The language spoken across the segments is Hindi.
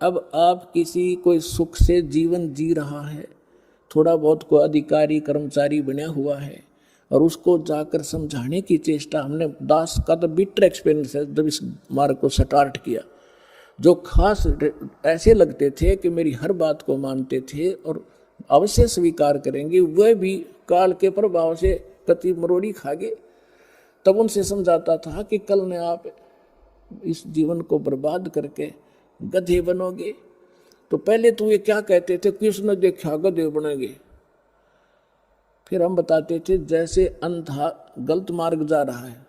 अब आप किसी कोई सुख से जीवन जी रहा है, थोड़ा बहुत कोई अधिकारी कर्मचारी बना हुआ है, और उसको जाकर समझाने की चेष्टा, हमने दास का तो बिटर एक्सपीरियंस है जब इस मार्ग को स्टार्ट किया। जो खास ऐसे लगते थे कि मेरी हर बात को मानते थे और अवश्य स्वीकार करेंगे, वह भी काल के प्रभाव से कति मरोड़ी खा गए। तब उनसे समझाता था कि कल ने आप इस जीवन को बर्बाद करके गधे बनोगे। तो पहले तो ये क्या कहते थे, कृष्ण देखा गधे बनेंगे। फिर हम बताते थे जैसे अंधा गलत मार्ग जा रहा है,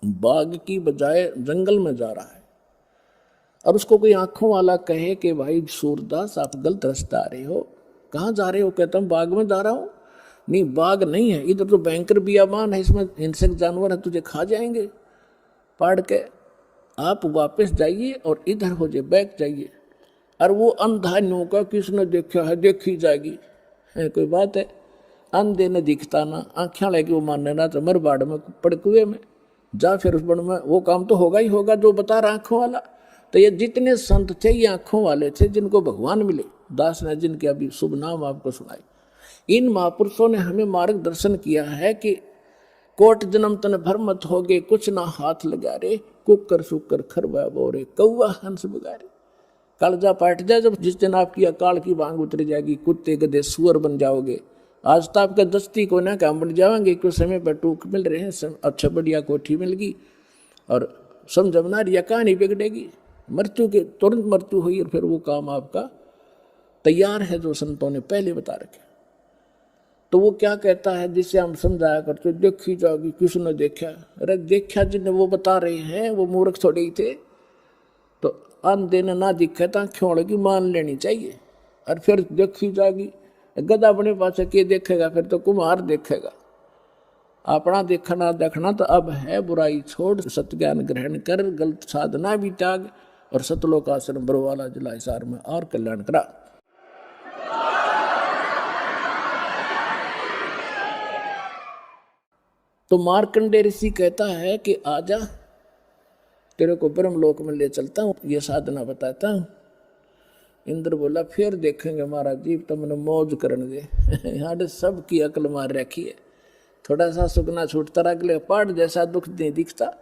बाग की बजाय जंगल में जा रहा है, और उसको कोई आंखों वाला कहे कि भाई सूरदास आप गलत रास्ता आ रहे हो, कहाँ जा रहे हो? कहता हूँ बाग में जा रहा हूँ। नहीं, बाग नहीं है, इधर तो भयंकर बियाबान है, इसमें हिंसक जानवर है, तुझे खा जाएंगे पाड़ के। आप वापस जाइए और इधर हो जाए, बैठ जाइए। और वो अंधा न्यू का किसने देखा है, देखी जाएगी, है कोई बात है? अंधे ने दिखता ना, आँखें लगे वो मानने ना, तो मर बाड़ में पड़ कुएं में जा, फिर उस बड़ में वो काम तो होगा ही होगा जो बता रहा आँखों वाला। तो ये जितने संत थे ये आँखों वाले थे, जिनको भगवान मिले, दास ने जिनके अभी शुभ नाम आपको सुनाए। इन महापुरुषों ने हमें मार्गदर्शन किया है कि कोट जन्म तन भर मत होगे, कुछ ना हाथ लगा रे, कुकर सुकर खरबा बोरे, कौवा हंस बगारे। कालजा पाट जाए जब, जिस दिन आपकी अकाल की भांग उतर जाएगी, कुत्ते गधे सुअर बन जाओगे। आज तो आपका दस्ती को ना काम बन जाएंगे, क्यों समय पर टूक मिल रहे हैं, अच्छा बढ़िया कोठी मिल गई और समझना रिया कहानी बिगड़ेगी, मृत्यु के तुरंत मृत्यु हुई और फिर वो काम आपका तैयार है जो संतों ने पहले बता रखे। तो वो क्या कहता है जिससे हम समझाया करते, देखी जाएगी किसने देखा। अरे देखा जिन्हें वो बता रहे हैं वो मूर्ख थोड़े ही थे। तो अंधे ने ना दिखे तो आँखों की मान लेनी चाहिए। और फिर देखी जाएगी, गधा अपने पास के देखेगा, फिर तो कुम्हार देखेगा। अपना देखना देखना तो अब है, बुराई छोड़ सत्ज्ञान ग्रहण कर, गलत साधना भी त्याग, और सतलोक आश्रम बरवाला जिला हिसार में और कल्याण करा। तो मार्कंडे ऋषि कहता है कि आजा, तेरे को ब्रह्मलोक में ले चलता हूँ, ये साधना बताता हूँ। इंद्र बोला फिर देखेंगे महाराज जी, तुमने मौज करने दे। यहाँ सब की अकल मार रखी है, थोड़ा सा सुखना छूटता रहा, अगले पहाड़ जैसा दुख नहीं दिखता।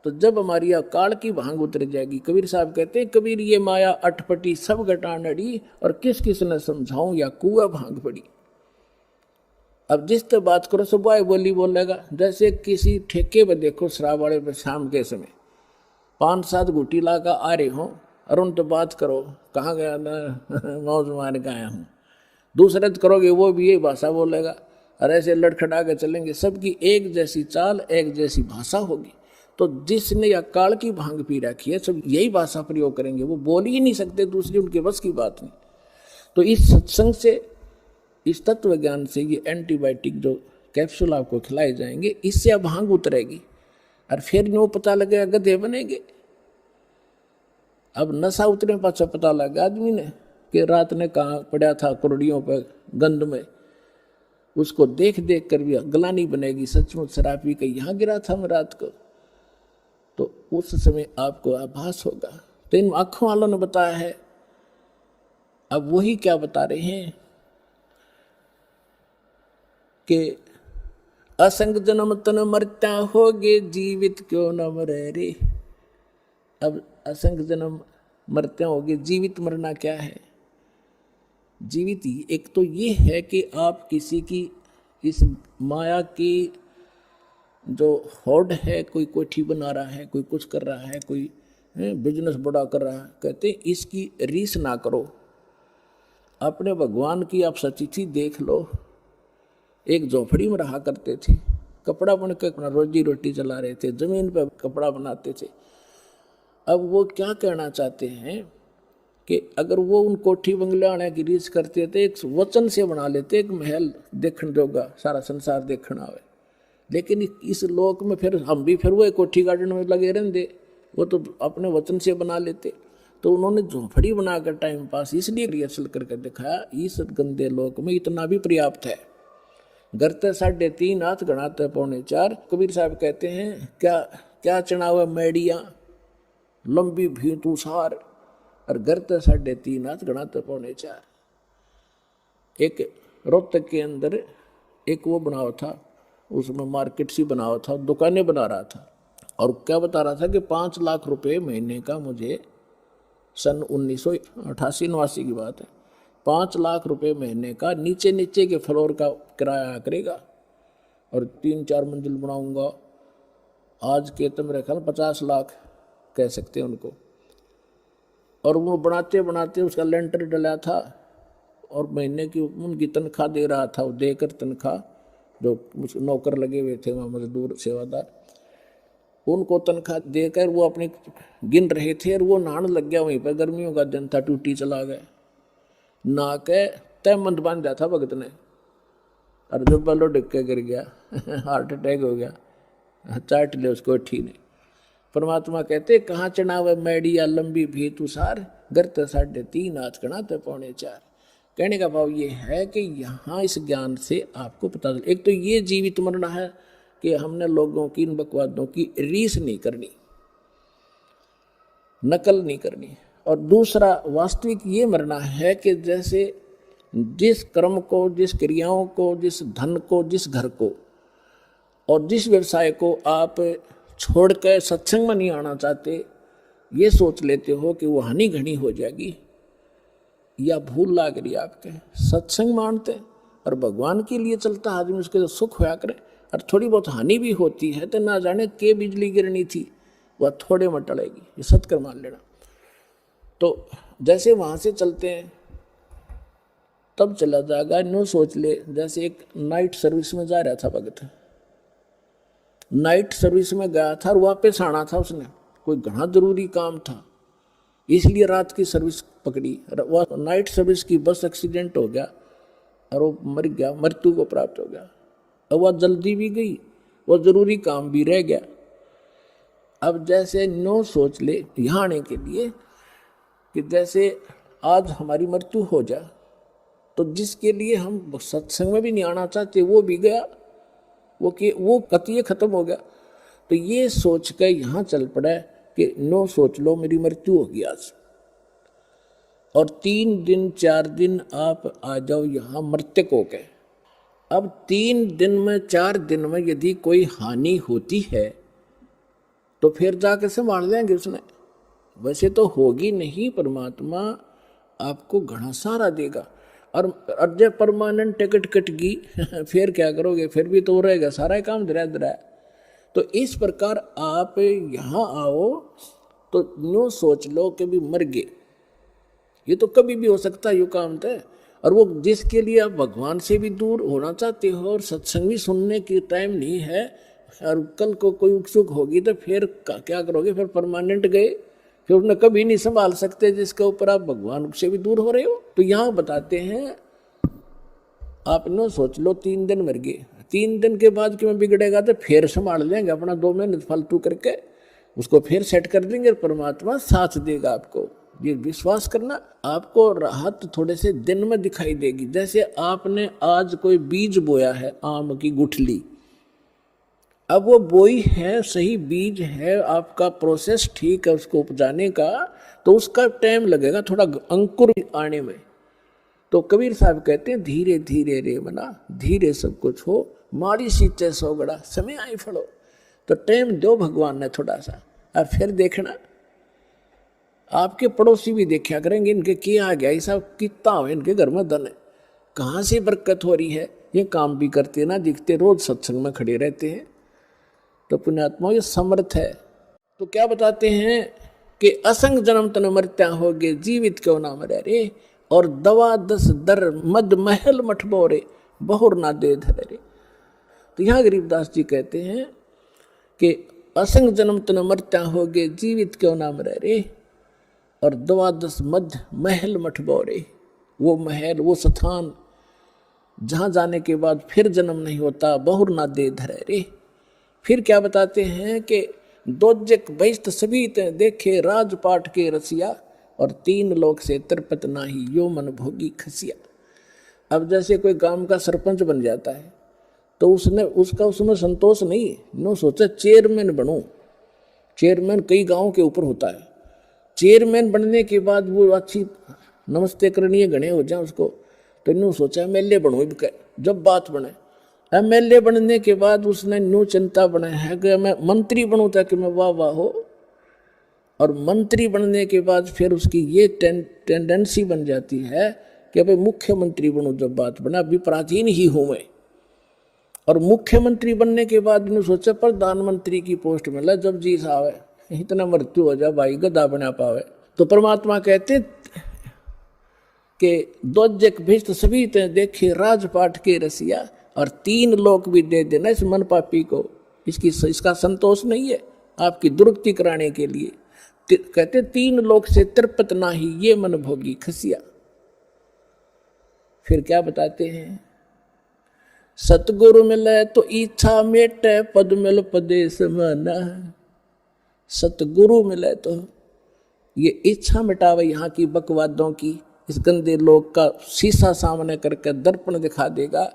तो जब हमारी अकाल की भांग उतर जाएगी, कबीर साहब कहते हैं, कबीर ये माया अटपटी सब गटान अड़ी, और किस किस ने समझाऊं या कुआ भांग पड़ी। अब जिस तो बात करो सुबह बोली बोलेगा। जैसे किसी ठेके पे देखो, शराब वाले पे शाम के समय 5-7 घुटी ला कर आ रहे हो, और उन तो बात करो कहाँ गया ना, मौज मार के आया हूँ। दूसरे तो करोगे वो भी यही भाषा बोलेगा, और ऐसे लड़खड़ा के चलेंगे। सबकी एक जैसी चाल, एक जैसी भाषा होगी। तो जिसने अकाल की भांग पी रखी है, सब यही भाषा प्रयोग करेंगे, वो बोल ही नहीं सकते दूसरी, उनके बस की बात नहीं। तो इस सत्संग से, इस तत्व ज्ञान से, ये एंटीबायोटिक जो कैप्सूल आपको खिलाए जाएंगे, इससे अब भांग उतरेगी, और फिर नो पता लगेगा गधे बनेंगे। अब नशा उतरे पाछा पता लगा आदमी ने कि रात ने कहाँ पड़ा था कुरड़ियों पर गंद में, उसको देख देख कर भी गला नहीं बनेगी, सचमुच शराब पी के यहाँ गिरा था मैं रात को। तो उस समय आपको आभास होगा। तो इन आँखों वालों ने बताया है। अब वही क्या बता रहे हैं कि असंग जन्म तन मरता होगे, जीवित क्यों न मरे रे। अब असंग जन्म मरते होगे, जीवित मरना क्या है? जीवित ही एक तो ये है कि आप किसी की इस माया की जो होड़ है, कोई कोठी बना रहा है, कोई कुछ कर रहा है, कोई बिजनेस बड़ा कर रहा है, कहते इसकी रीस ना करो। अपने भगवान की आप सचिथि देख लो। एक झोपड़ी में रहा करते थे, कपड़ा बन के अपना रोजी रोटी चला रहे थे, जमीन पर कपड़ा बनाते थे। अब वो क्या कहना चाहते हैं कि अगर वो उन कोठी बंगले आने की रीस करते थे, एक वचन से बना लेते, एक महल देखने जोगा, सारा संसार देखना आवे। लेकिन इस लोक में फिर हम भी फिर वो कोठी गार्डन में लगे रहते, वो तो अपने वचन से बना लेते। तो उन्होंने झोपड़ी बनाकर टाइम पास इसलिए रिहर्सल करके दिखाया, इस गंदे लोक में इतना भी पर्याप्त है। घर ते 3.5 हाथ, गणाते 4.25। कबीर साहब कहते हैं क्या क्या चढ़ा हुआ मैडिया, लंबी भीतुसार, और घर तो 3.5 हाथ, घना तो 3.25। एक रोहतक के अंदर एक वो बना हुआ था, उसमें मार्केट सी बना हुआ था, दुकानें बना रहा था, और क्या बता रहा था कि 5 लाख रुपए महीने का मुझे, सन 1988-89 की बात है, 5 लाख रुपए महीने का नीचे नीचे के फ्लोर का किराया करेगा, और 3-4 मंजिल बनाऊंगा। आज के तो मेरे ख्याल 50 लाख कह सकते हैं उनको। और वो बनाते बनाते उसका लेंटर डला था, और महीने की उनकी तनख्वाह दे रहा था, वो देकर तनख्वाह, जो नौकर लगे हुए थे वहाँ मजदूर सेवादार, उनको तनख्वाह देकर वो अपनी गिन रहे थे, और वो नहाने लग गया वहीं पर। गर्मियों का दिन था, टूटी चला गया, नहा के तय मंद बांधा था भगत ने, और जो बलो डिग के गिर गया हार्ट अटैक हो गया, चाट ले उसको ठीक नहीं। परमात्मा कहते कहाँ चढ़ावे मैडिया लंबी भी तुषार, घर तो 3.5 हाथ, घना तो 3.25। कहने का भाव ये है कि यहाँ इस ज्ञान से आपको पता चल, एक तो ये जीवित मरना है कि हमने लोगों की इन बकवादों की रीस नहीं करनी, नकल नहीं करनी, और दूसरा वास्तविक ये मरना है कि जैसे जिस कर्म को, जिस क्रियाओं को, जिस धन को, जिस घर को और जिस व्यवसाय को आप छोड़कर सत्संग में नहीं आना चाहते, ये सोच लेते हो कि वो हानि घनी हो जाएगी, या भूल लाग रही आपके, सत्संग मानते और भगवान के लिए चलता आदमी, उसके तो सुख होया करे, और थोड़ी बहुत हानि भी होती है तो ना जाने के बिजली गिरनी थी, वह थोड़े में टलेगी, ये सत्कर मान लेना। तो जैसे वहाँ से चलते हैं तब चला जाएगा। नो सोच ले, जैसे एक नाइट सर्विस में जा रहा था भगत, नाइट सर्विस में गया था और वापस आना था उसने, कोई घना जरूरी काम था, इसलिए रात की सर्विस पकड़ी। वह नाइट सर्विस की बस एक्सीडेंट हो गया और वो मर गया, मृत्यु को प्राप्त हो गया। अब वह जल्दी भी गई, वह जरूरी काम भी रह गया। अब जैसे नो सोच ले यहाँ आने के लिए कि जैसे आज हमारी मृत्यु हो जाए, तो जिसके लिए हम सत्संग में भी नहीं आना चाहते वो भी गया, वो कतिये खत्म हो गया। तो ये सोच कर यहाँ चल पड़ा कि नो सोच लो मेरी मृत्यु होगी आज, और 3 दिन 4 दिन आप आ जाओ यहाँ मृतक हो गए। अब 3 दिन में 4 दिन में यदि कोई हानि होती है तो फिर जाकर संभाल लेंगे उसने, वैसे तो होगी नहीं, परमात्मा आपको घना सारा देगा। और जब परमानेंट टिकट कटगी फिर क्या करोगे, फिर भी तो रहेगा सारा काम धरा। तो इस प्रकार आप यहाँ आओ तो यूँ सोच लो कि भी मर गए, ये तो कभी भी हो सकता है, यू काम तय। और वो जिसके लिए आप भगवान से भी दूर होना चाहते हो और सत्संग भी सुनने की टाइम नहीं है, और कल को कोई उत्सुक होगी तो फिर क्या करोगे, फिर परमानेंट गए, फिर उन्हें कभी नहीं संभाल सकते जिसके ऊपर आप भगवान से भी दूर हो रहे हो। तो यहाँ बताते हैं आप न सोच लो 3 दिन मर गए, 3 दिन के बाद क्यों बिगड़ेगा तो फिर संभाल लेंगे अपना 2 महीने फालतू करके, उसको फिर सेट कर देंगे, परमात्मा साथ देगा आपको। ये विश्वास करना, आपको राहत थोड़े से दिन में दिखाई देगी। जैसे आपने आज कोई बीज बोया है, आम की गुठली, अब वो बोई है, सही बीज है, आपका प्रोसेस ठीक है उसको उपजाने का, तो उसका टाइम लगेगा थोड़ा अंकुर आने में। तो कबीर साहब कहते हैं धीरे धीरे रे मना, धीरे सब कुछ हो, मारी सींचे सोगड़ा, समय आई फड़ो। तो टाइम दो भगवान ने थोड़ा सा, और फिर देखना आपके पड़ोसी भी देखा करेंगे इनके क्या आ गया, ऐसा कितना हो इनके घर में धन है, कहाँ से बरकत हो रही है, ये काम भी करते ना दिखते, रोज सत्संग में खड़े रहते हैं। तो पुण्यात्मा ये समर्थ है। तो क्या बताते हैं कि असंग जन्म तन मरत्या होगे, जीवित क्यों ना मरे रे, और दवा 10 दर मद महल मठबोरे, बहुर ना दे धरे रे। तो यहाँ गरीबदास जी कहते हैं कि असंग जन्म तन मरत्या होगे, जीवित क्यों ना मरे रे, और दवा 10 मद महल मठबोरे, वो महल, वो स्थान जहाँ जाने के बाद फिर जन्म नहीं होता, बहुर ना दे धरे रे। फिर क्या बताते हैं कि दोजक बहिष्ट सभी देखे राजपाट के रसिया, और 3 लोक से तरपत नाही, यो मन भोगी खसिया। अब जैसे कोई गांव का सरपंच बन जाता है तो उसमें संतोष नहीं, नो सोचा चेयरमैन बनूं। चेयरमैन कई गांव के ऊपर होता है, चेयरमैन बनने के बाद वो अच्छी नमस्ते करनी है घने हो जाए उसको, तो इन्होंने सोचा एमएलए बनू। जब बात बने एमएलए बनने के बाद उसने न्यू चिंता बनाया है कि मैं मंत्री बनूं ताकि मैं वाह वाह हो। और मंत्री बनने के बाद फिर उसकी ये टेंडेंसी बन जाती है कि भाई मुख्यमंत्री बनूं। जब बात बना अभी प्राचीन ही हूं मैं, और मुख्यमंत्री बनने के बाद इन्होंने सोचा प्रधानमंत्री की पोस्ट मिला जब जी साहब है, इतना मृत्यु हो जाए भाई गदा बना पावे। तो परमात्मा कहते कि दोजक भिष्ट सभी ते देखे राजपाट के रसिया, और 3 लोक भी दे देना इस मन पापी को। इसका संतोष नहीं है आपकी दुर्गति कराने के लिए। कहते 3 लोक से तृप्त नाही ये मन भोगी खसिया। फिर क्या बताते हैं, सतगुरु मिले तो इच्छा मेटे पद मिल पदे समाना। सतगुरु मिले तो ये इच्छा मिटावे यहाँ की बकवादों की, इस गंदे लोग का शीशा सामने करके दर्पण दिखा देगा।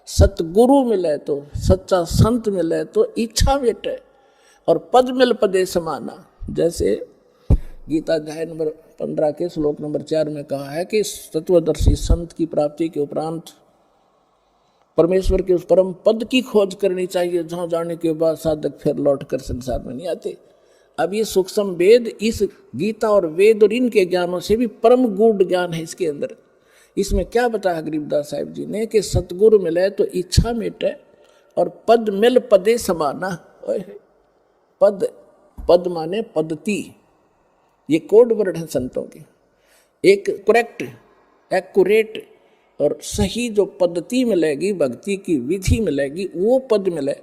सतगुरु मिले तो, सच्चा संत मिले तो इच्छा मिटे और पद मिल पदे समाना। जैसे गीता अध्याय नंबर 15 के श्लोक नंबर 4 में कहा है कि तत्वदर्शी संत की प्राप्ति के उपरांत परमेश्वर के उस परम पद की खोज करनी चाहिए, जहाँ जाने के बाद साधक फिर लौट कर संसार में नहीं आते। अब ये सूक्ष्म वेद इस गीता और वेद और इनके ज्ञानों से भी परम गूढ़ ज्ञान है इसके अंदर। इसमें क्या बताया गरीबदास साहिब जी ने कि सतगुरु मिले तो इच्छा मिटे और पद मिल पदे समाना। पद, पद माने पद्धति, ये कोड वर्ड है संतों के। एक करेक्ट एक्यूरेट और सही जो पद्धति मिलेगी, भक्ति की विधि मिलेगी, वो पद मिले।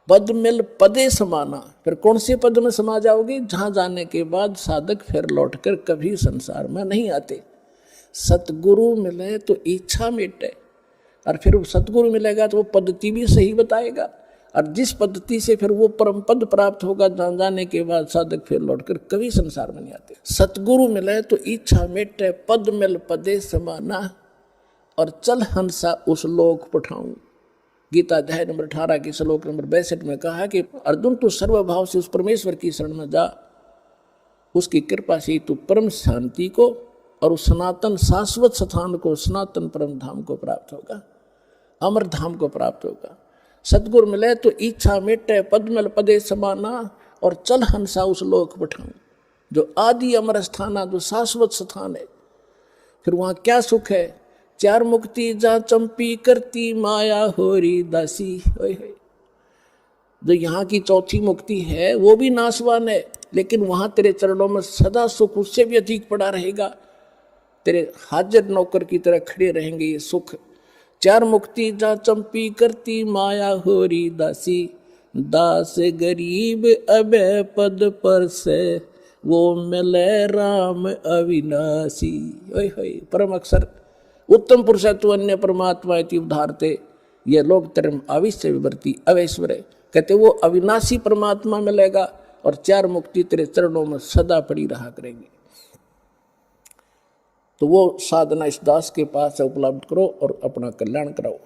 पद मिल पदे समाना, फिर कौन से पद में समा जाओगे, जहां जाने के बाद साधक फिर लौटकर कभी संसार में नहीं आते। सतगुरु मिले तो इच्छा मिटे, और फिर वो सतगुरु मिलेगा तो वो पद्धति भी सही बताएगा, और जिस पद्धति से फिर वो परम पद प्राप्त होगा, जहां जाने के बाद साधक फिर लौटकर कभी संसार में नहीं आते। सतगुरु मिले तो इच्छा मिटे पद मिल पदे समाना, और चल हंसा उस लोक पठाऊं। गीता अध्याय नंबर 18 के श्लोक नंबर 62 में कहा है कि अर्जुन तू सर्वभाव से उस परमेश्वर की शरण में जा, उसकी कृपा से तू परम शांति को और उस सनातन शाश्वत स्थान को, सनातन परम धाम को प्राप्त होगा, अमर धाम को प्राप्त होगा। सतगुरु मिले तो इच्छा मिटे पद मिल पदे समाना, और चल हंसा उस लोक पठाऊं, जो आदि अमर स्थान, जो शाश्वत स्थान है। फिर वहाँ क्या सुख है, 4 मुक्ति जा चंपी करती माया होरी दासी। जो यहाँ की चौथी मुक्ति है वो भी नाशवान है, लेकिन वहाँ तेरे चरणों में सदा सुख उससे भी अधिक पड़ा रहेगा। तेरे हाजिर नौकर की तरह खड़े रहेंगे ये सुख। 4 मुक्ति जा चंपी करती माया होरी दासी, दास गरीब अबे पद पर से वो मिले राम अविनाशी। परम अक्षर उत्तम पुरुषत्व अन्य परमात्मा इति उद्धारते, ये लोग term अविश्य विवर्ती अवैश्वर है। कहते वो अविनाशी परमात्मा मिलेगा और 4 मुक्ति तेरे चरणों में सदा पड़ी रहा करेंगी। तो वो साधना इस दास के पास उपलब्ध करो और अपना कल्याण कराओ।